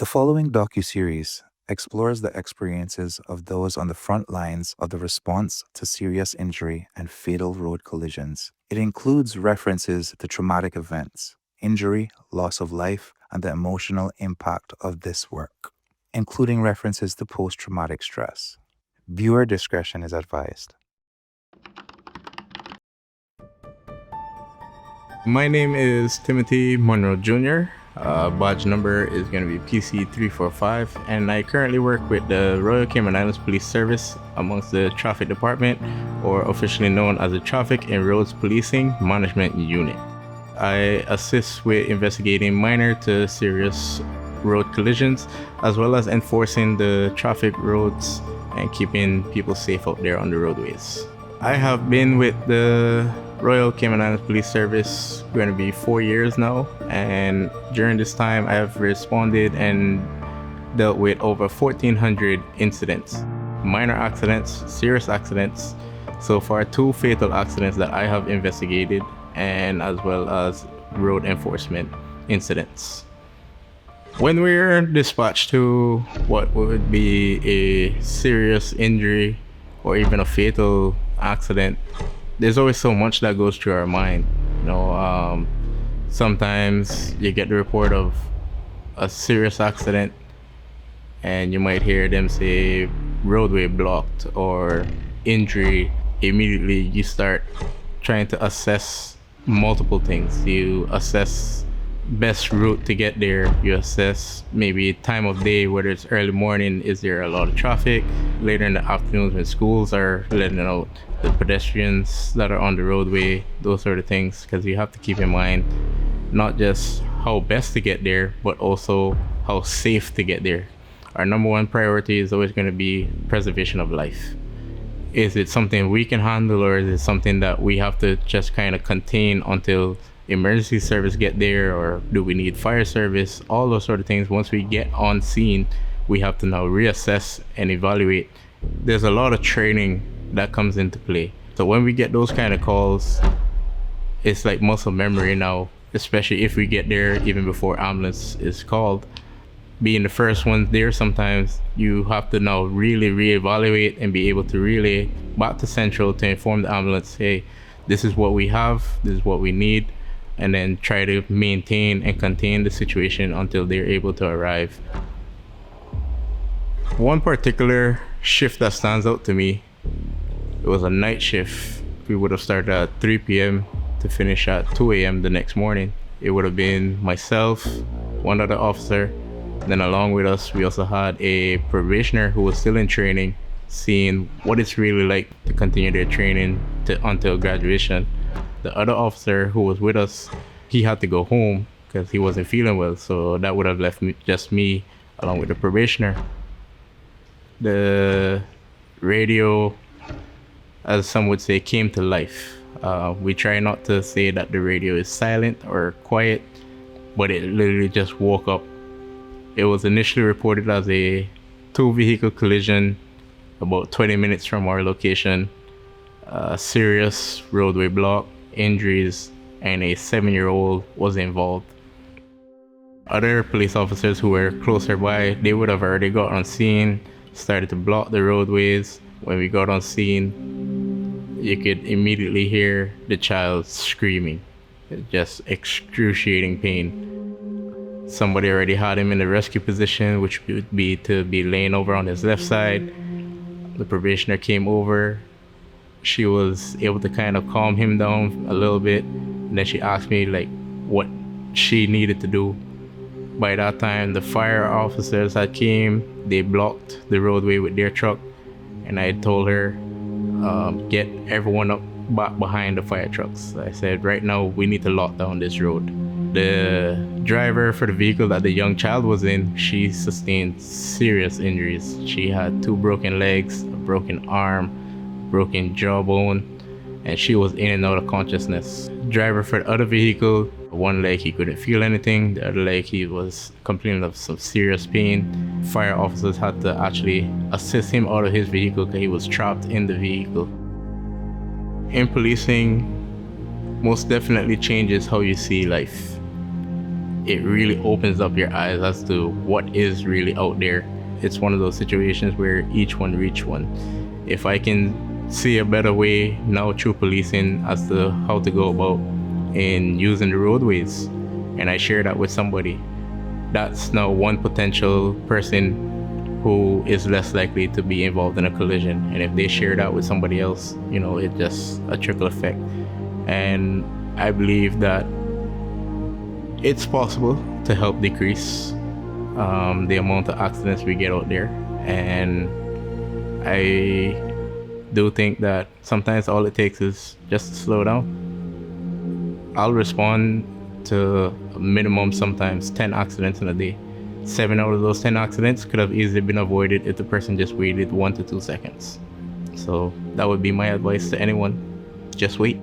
The following docuseries explores the experiences of those on the front lines of the response to serious injury and fatal road collisions. It includes references to traumatic events, injury, loss of life, and the emotional impact of this work, including references to post-traumatic stress. Viewer discretion is advised. My name is Timothy Munroe Jr. Badge number is going to be PC345, and I currently work with the Royal Cayman Islands Police Service amongst the Traffic Department, or officially known as the Traffic and Roads Policing Management Unit. I assist with investigating minor to serious road collisions, as well as enforcing the traffic roads and keeping people safe out there on the roadways. I have been with the Royal Cayman Islands Police Service going to be 4 years now, and during this time I have responded and dealt with over 1,400 incidents, minor accidents, serious accidents, so far 2 fatal accidents that I have investigated, and as well as road enforcement incidents. When we're dispatched to what would be a serious injury or even a fatal accident, there's always so much that goes through our mind. Sometimes you get the report of a serious accident and you might hear them say roadway blocked or injury. Immediately you start trying to assess multiple things. You assess best route to get there. You assess maybe time of day, whether it's early morning, is there a lot of traffic? Later in the afternoons when schools are letting out the pedestrians that are on the roadway, those sort of things, because you have to keep in mind not just how best to get there, but also how safe to get there. Our number one priority is always going to be preservation of life. Is it something we can handle, or is it something that we have to just kind of contain until emergency service get there, or do we need fire service? All those sort of things. Once we get on scene, we have to now reassess and evaluate. There's a lot of training that comes into play. So when we get those kind of calls, it's like muscle memory now, especially if we get there even before ambulance is called. Being the first ones there, sometimes you have to now really reevaluate and be able to relay back to Central to inform the ambulance, hey, this is what we have, this is what we need, and then try to maintain and contain the situation until they're able to arrive. One particular shift that stands out to me, it was a night shift. We would have started at 3 p.m. to finish at 2 a.m. the next morning. It would have been myself, one other officer, then along with us we also had a probationer who was still in training, seeing what it's really like to continue their training until graduation. The other officer who was with us, he had to go home because he wasn't feeling well, so that would have left just me along with the probationer. The radio, as some would say, came to life. We try not to say that the radio is silent or quiet, but it literally just woke up. It was initially reported as a 2-vehicle collision about 20 minutes from our location, serious roadway block, injuries, and a 7-year-old was involved. Other police officers who were closer by, they would have already got on scene, started to block the roadways. When we got on scene, you could immediately hear the child screaming, just excruciating pain. Somebody already had him in the rescue position, which would be to be laying over on his left side. The probationer came over. She was able to kind of calm him down a little bit, and then she asked me like what she needed to do. By that time, the fire officers had came. They blocked the roadway with their truck, and I told her, get everyone up back behind the fire trucks. I said, right now we need to lock down this road. The driver for the vehicle that the young child was in, she sustained serious injuries. She had 2 broken legs, a broken arm, broken jawbone, and she was in and out of consciousness. Driver for the other vehicle, one leg he couldn't feel anything, the other leg he was complaining of some serious pain. Fire officers had to actually assist him out of his vehicle because he was trapped in the vehicle. In policing, most definitely changes how you see life. it really opens up your eyes as to what is really out there. It's one of those situations where each one reach one. If I can see a better way now through policing as to how to go about in using the roadways, and I share that with somebody, that's now one potential person who is less likely to be involved in a collision. And if they share that with somebody else, it's just a trickle effect. And I believe that it's possible to help decrease the amount of accidents we get out there. And I do think that sometimes all it takes is just to slow down. I'll respond to a minimum sometimes 10 accidents in a day. 7 out of those 10 accidents could have easily been avoided if the person just waited 1 to 2 seconds. So that would be my advice to anyone. Just wait.